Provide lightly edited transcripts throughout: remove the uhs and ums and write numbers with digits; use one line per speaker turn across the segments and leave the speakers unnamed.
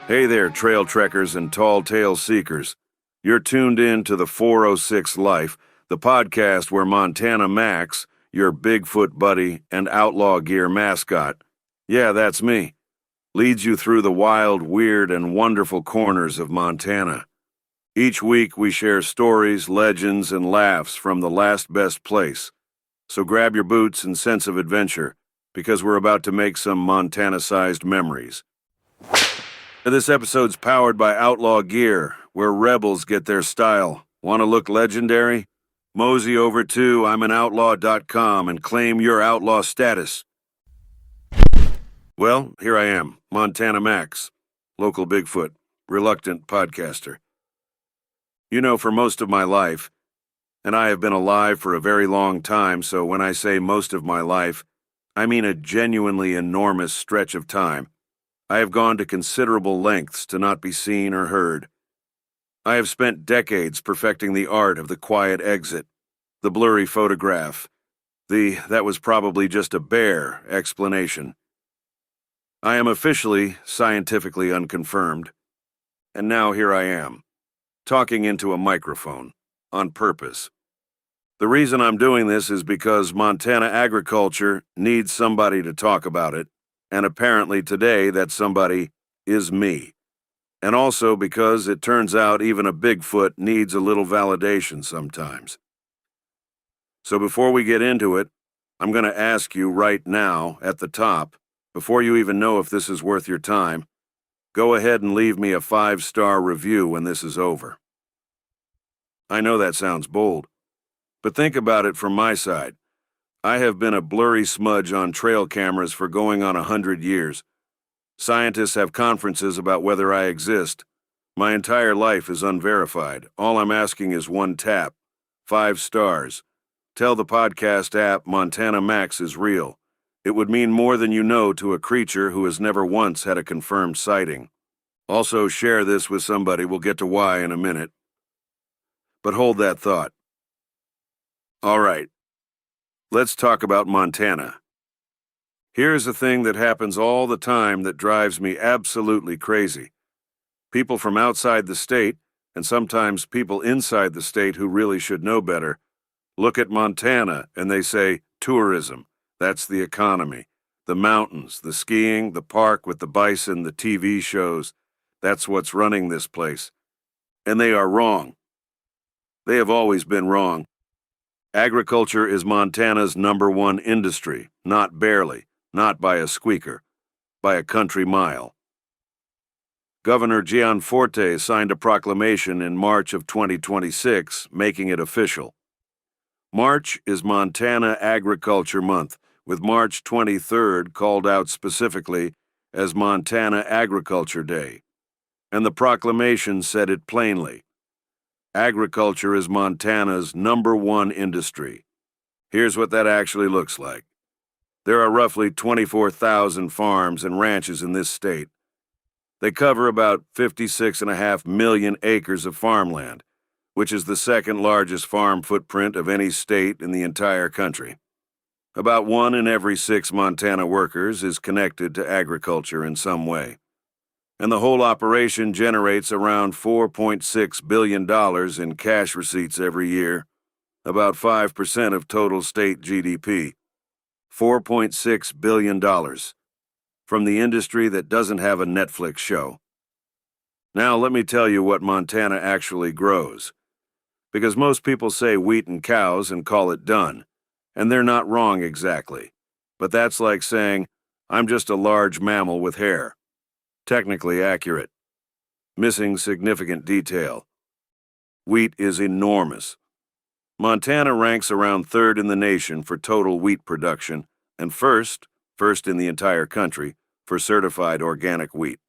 Hey there, trail trekkers and tall tale seekers. You're tuned in to the 406 Life, the podcast where Montana Max, your Bigfoot buddy and outlaw gear mascot, yeah, that's me, leads you through the wild, weird, and wonderful corners of Montana. Each week we share stories, legends, and laughs from the last best place. So grab your boots and sense of adventure, because we're about to make some Montana-sized memories. This episode's powered by Outlaw Gear, where rebels get their style. Want to look legendary? Mosey over to I'mAnOutlaw.com and claim your outlaw status. Well, here I am, Montana Max, local Bigfoot, reluctant podcaster. You know, for most of my life, and I have been alive for a very long time, so when I say most of my life, I mean a genuinely enormous stretch of time. I have gone to considerable lengths to not be seen or heard. I have spent decades perfecting the art of the quiet exit, the blurry photograph, "that was probably just a bear" explanation. I am officially scientifically unconfirmed. And now here I am, talking into a microphone, on purpose. The reason I'm doing this is because Montana agriculture needs somebody to talk about it. And apparently today that somebody is me. And also because it turns out even a Bigfoot needs a little validation sometimes. So before we get into it, I'm going to ask you right now, at the top, before you even know if this is worth your time, go ahead and leave me a 5-star review when this is over. I know that sounds bold, but think about it from my side. I have been a blurry smudge on trail cameras for going on 100 years. Scientists have conferences about whether I exist. My entire life is unverified. All I'm asking is one tap. 5 stars. Tell the podcast app Montana Max is real. It would mean more than you know to a creature who has never once had a confirmed sighting. Also share this with somebody. We'll get to why in a minute. But hold that thought. All right. Let's talk about Montana. Here's a thing that happens all the time that drives me absolutely crazy. People from outside the state, and sometimes people inside the state who really should know better, look at Montana and they say, tourism, that's the economy. The mountains, the skiing, the park with the bison, the TV shows, that's what's running this place. And they are wrong. They have always been wrong. Agriculture is Montana's #1 industry, not barely, not by a squeaker, by a country mile. Governor Gianforte signed a proclamation in March of 2026, making it official. March is Montana Agriculture Month, with March 23rd called out specifically as Montana Agriculture Day. And the proclamation said it plainly. Agriculture is Montana's #1 industry. Here's what that actually looks like. There are roughly 24,000 farms and ranches in this state. They cover about 56.5 million acres of farmland, which is the second largest farm footprint of any state in the entire country. About 1 in every 6 Montana workers is connected to agriculture in some way. And the whole operation generates around $4.6 billion in cash receipts every year, about 5% of total state GDP. $4.6 billion from the industry that doesn't have a Netflix show. Now let me tell you what Montana actually grows. Because most people say wheat and cows and call it done, and they're not wrong exactly. But that's like saying, I'm just a large mammal with hair. Technically accurate. Missing significant detail. Wheat is enormous. Montana ranks around 3rd in the nation for total wheat production, and first in the entire country, for certified organic wheat.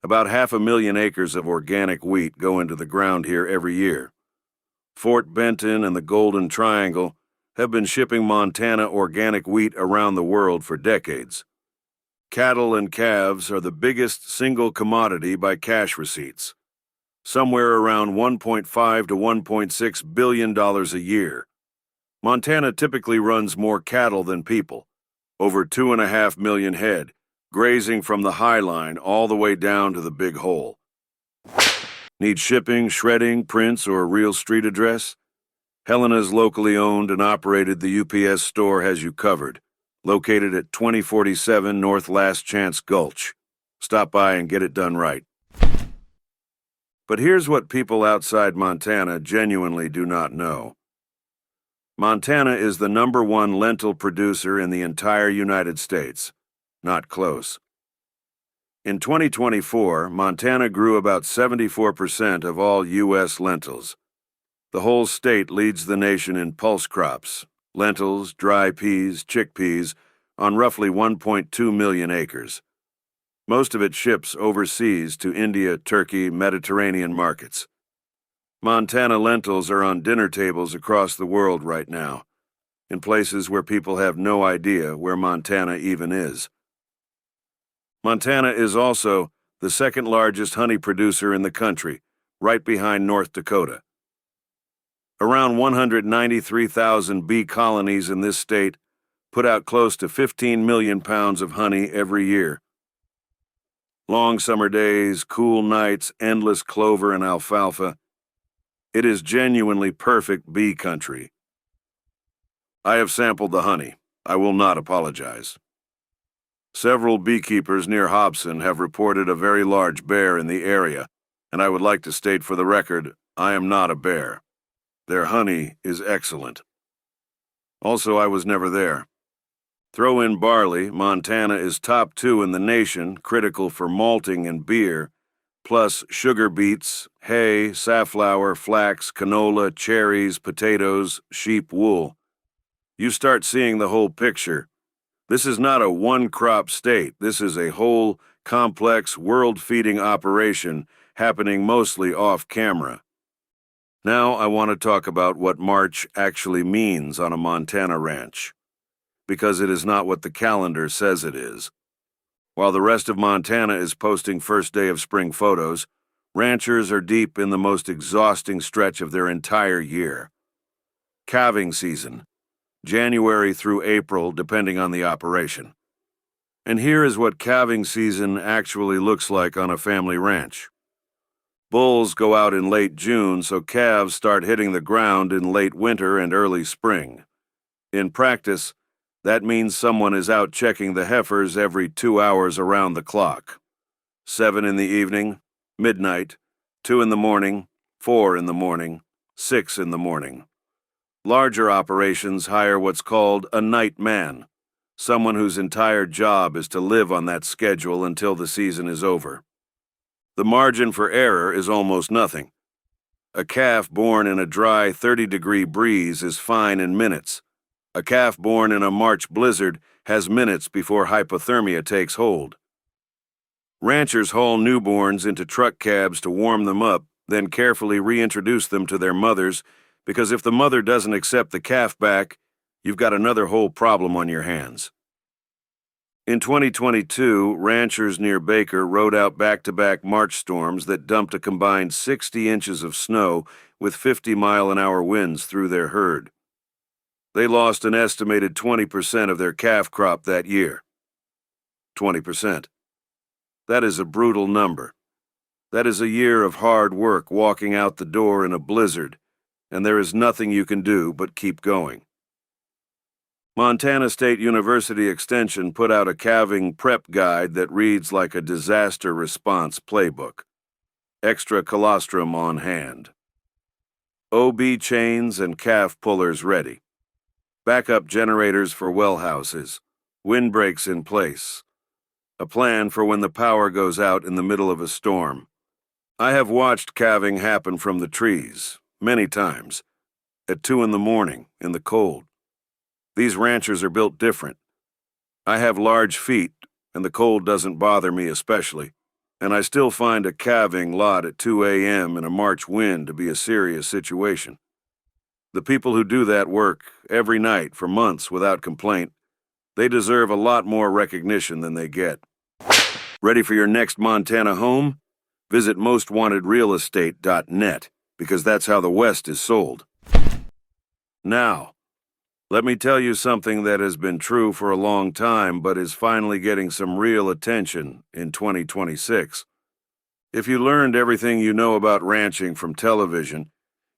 About 500,000 acres of organic wheat go into the ground here every year. Fort Benton and the Golden Triangle have been shipping Montana organic wheat around the world for decades. Cattle and calves are the biggest single commodity by cash receipts, somewhere around $1.5 to $1.6 billion a year. Montana typically runs more cattle than people, over 2.5 million head, grazing from the high line all the way down to the big hole. Need shipping, shredding, prints, or a real street address? Helena's locally owned and operated the UPS store has you covered, located at 2047 North Last Chance Gulch. Stop by and get it done right. But here's what people outside Montana genuinely do not know. Montana is the #1 lentil producer in the entire United States. Not close. In 2024, Montana grew about 74% of all U.S. lentils. The whole state leads the nation in pulse crops, lentils, dry peas, chickpeas, on roughly 1.2 million acres. Most of it ships overseas to India, Turkey, Mediterranean markets. Montana lentils are on dinner tables across the world right now, in places where people have no idea where Montana even is. Montana is also the second largest honey producer in the country, right behind North Dakota. Around 193,000 bee colonies in this state put out close to 15 million pounds of honey every year. Long summer days, cool nights, endless clover and alfalfa. It is genuinely perfect bee country. I have sampled the honey. I will not apologize. Several beekeepers near Hobson have reported a very large bear in the area, and I would like to state for the record, I am not a bear. Their honey is excellent. Also, I was never there. Throw in barley, Montana is top 2 in the nation, critical for malting and beer, plus sugar beets, hay, safflower, flax, canola, cherries, potatoes, sheep wool. You start seeing the whole picture. This is not a one-crop state. This is a whole, complex, world-feeding operation happening mostly off-camera. Now I want to talk about what March actually means on a Montana ranch, because it is not what the calendar says it is. While the rest of Montana is posting first day of spring photos, ranchers are deep in the most exhausting stretch of their entire year. Calving season. January through April, depending on the operation. And here is what calving season actually looks like on a family ranch. Bulls go out in late June, so calves start hitting the ground in late winter and early spring. In practice, that means someone is out checking the heifers every 2 hours around the clock. 7 in the evening, midnight, 2 in the morning, 4 in the morning, 6 in the morning. Larger operations hire what's called a night man, someone whose entire job is to live on that schedule until the season is over. The margin for error is almost nothing. A calf born in a dry 30-degree breeze is fine in minutes. A calf born in a March blizzard has minutes before hypothermia takes hold. Ranchers haul newborns into truck cabs to warm them up, then carefully reintroduce them to their mothers, because if the mother doesn't accept the calf back, you've got another whole problem on your hands. In 2022, ranchers near Baker rode out back-to-back March storms that dumped a combined 60 inches of snow with 50-mile-an-hour winds through their herd. They lost an estimated 20% of their calf crop that year. 20%. That is a brutal number. That is a year of hard work walking out the door in a blizzard, and there is nothing you can do but keep going. Montana State University Extension put out a calving prep guide that reads like a disaster response playbook. Extra colostrum on hand. OB chains and calf pullers ready. Backup generators for well houses. Windbreaks in place. A plan for when the power goes out in the middle of a storm. I have watched calving happen from the trees, many times, at 2 in the morning, in the cold. These ranchers are built different. I have large feet, and the cold doesn't bother me especially, and I still find a calving lot at 2 a.m. in a March wind to be a serious situation. The people who do that work every night for months without complaint, they deserve a lot more recognition than they get. Ready for your next Montana home? Visit mostwantedrealestate.net, because that's how the West is sold. Now, Let me tell you something that has been true for a long time but is finally getting some real attention in 2026. If you learned everything you know about ranching from television,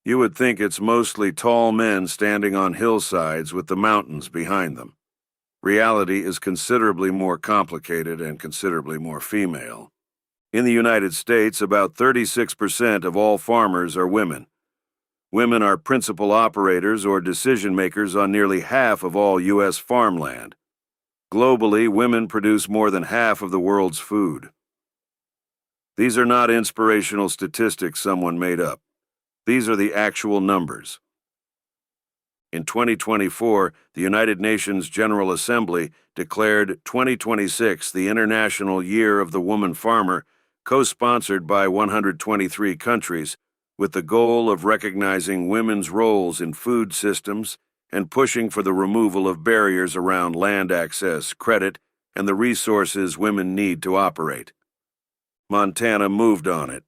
you would think it's mostly tall men standing on hillsides with the mountains behind them. Reality is considerably more complicated and considerably more female. In the United States, about 36% of all farmers are women. Women are principal operators or decision makers on nearly half of all U.S. farmland. Globally, women produce more than half of the world's food. These are not inspirational statistics someone made up. These are the actual numbers. In 2024, the United Nations General Assembly declared 2026 the International Year of the Woman Farmer, co-sponsored by 123 countries, with the goal of recognizing women's roles in food systems and pushing for the removal of barriers around land access, credit, and the resources women need to operate. Montana moved on it.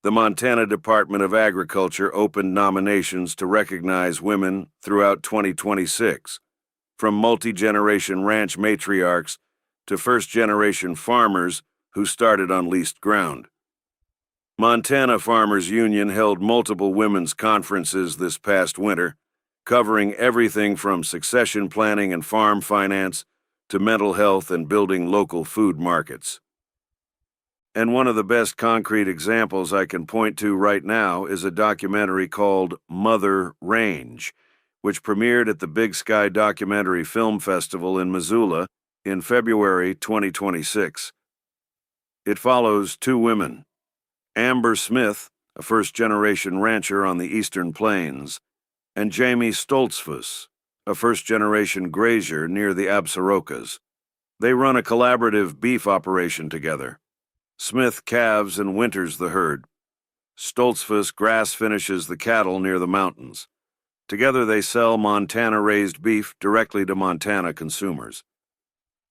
The Montana Department of Agriculture opened nominations to recognize women throughout 2026, from multi-generation ranch matriarchs to first-generation farmers who started on leased ground. Montana Farmers Union held multiple women's conferences this past winter, covering everything from succession planning and farm finance to mental health and building local food markets. And one of the best concrete examples I can point to right now is a documentary called Mother Range, which premiered at the Big Sky Documentary Film Festival in Missoula in February 2026. It follows two women, Amber Smith, a first-generation rancher on the Eastern Plains, and Jamie Stoltzfus, a first-generation grazier near the Absarokas. They run a collaborative beef operation together. Smith calves and winters the herd. Stoltzfus grass finishes the cattle near the mountains. Together they sell Montana-raised beef directly to Montana consumers.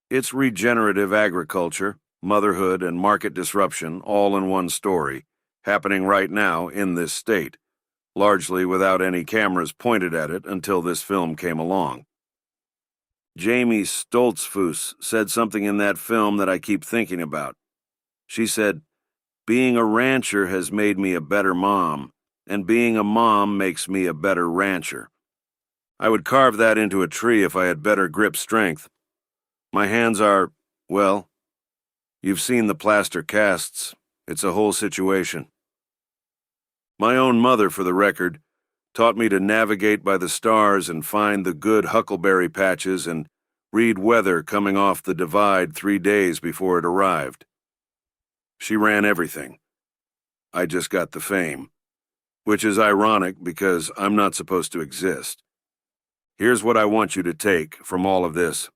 It's regenerative agriculture, motherhood, and market disruption all in one story, happening right now in this state, largely without any cameras pointed at it until this film came along. Jamie Stoltzfus said something in that film that I keep thinking about. She said, "Being a rancher has made me a better mom, and being a mom makes me a better rancher." I would carve that into a tree if I had better grip strength. My hands are, well, you've seen the plaster casts. It's a whole situation. My own mother, for the record, taught me to navigate by the stars and find the good huckleberry patches and read weather coming off the divide 3 days before it arrived. She ran everything. I just got the fame, which is ironic because I'm not supposed to exist. Here's what I want you to take from all of this.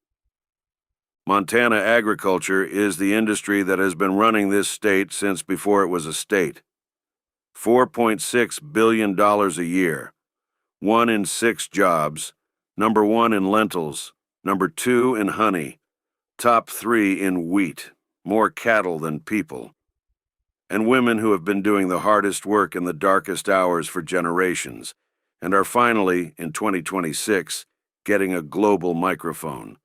Montana agriculture is the industry that has been running this state since before it was a state. $4.6 billion a year, 1 in 6 jobs, number 1 in lentils, number 2 in honey, top 3 in wheat, more cattle than people, and women who have been doing the hardest work in the darkest hours for generations, and are finally, in 2026, getting a global microphone.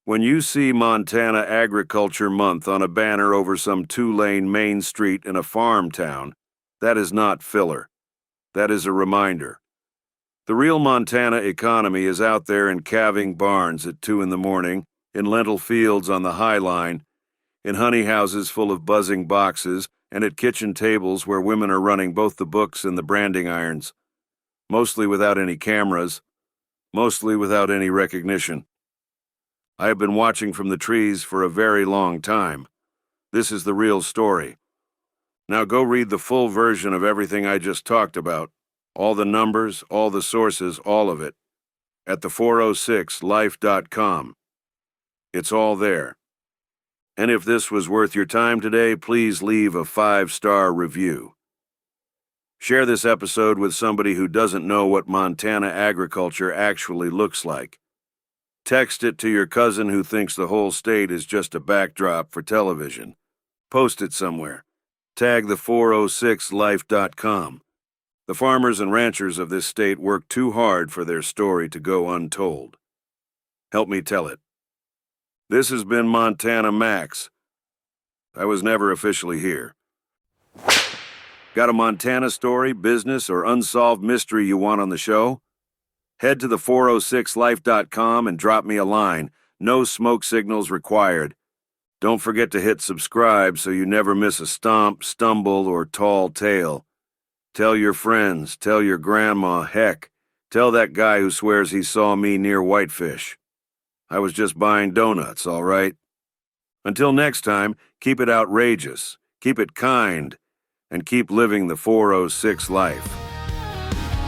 When you see Montana Agriculture Month on a banner over some 2-lane main street in a farm town, that is not filler. That is a reminder. The real Montana economy is out there in calving barns at 2 in the morning, in lentil fields on the High Line, in honey houses full of buzzing boxes, and at kitchen tables where women are running both the books and the branding irons, mostly without any cameras, mostly without any recognition. I have been watching from the trees for a very long time. This is the real story. Now go read the full version of everything I just talked about, all the numbers, all the sources, all of it, at the406life.com. It's all there. And if this was worth your time today, please leave a 5-star review. Share this episode with somebody who doesn't know what Montana agriculture actually looks like. Text it to your cousin who thinks the whole state is just a backdrop for television. Post it somewhere. Tag the406life.com. The farmers and ranchers of this state work too hard for their story to go untold. Help me tell it. This has been Montana Max. I was never officially here. Got a Montana story, business, or unsolved mystery you want on the show? Head to the 406life.com and drop me a line. No smoke signals required. Don't forget to hit subscribe so you never miss a stomp, stumble, or tall tale. Tell your friends, tell your grandma, heck, tell that guy who swears he saw me near Whitefish. I was just buying donuts, all right? Until next time, keep it outrageous, keep it kind, and keep living the 406 life.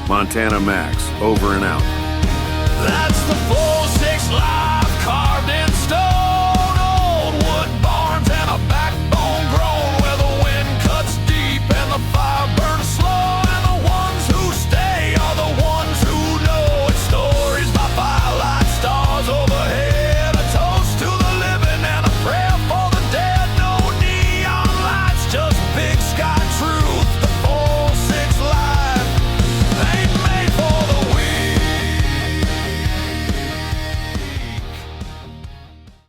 Montana Max, over and out.
That's the 406 life.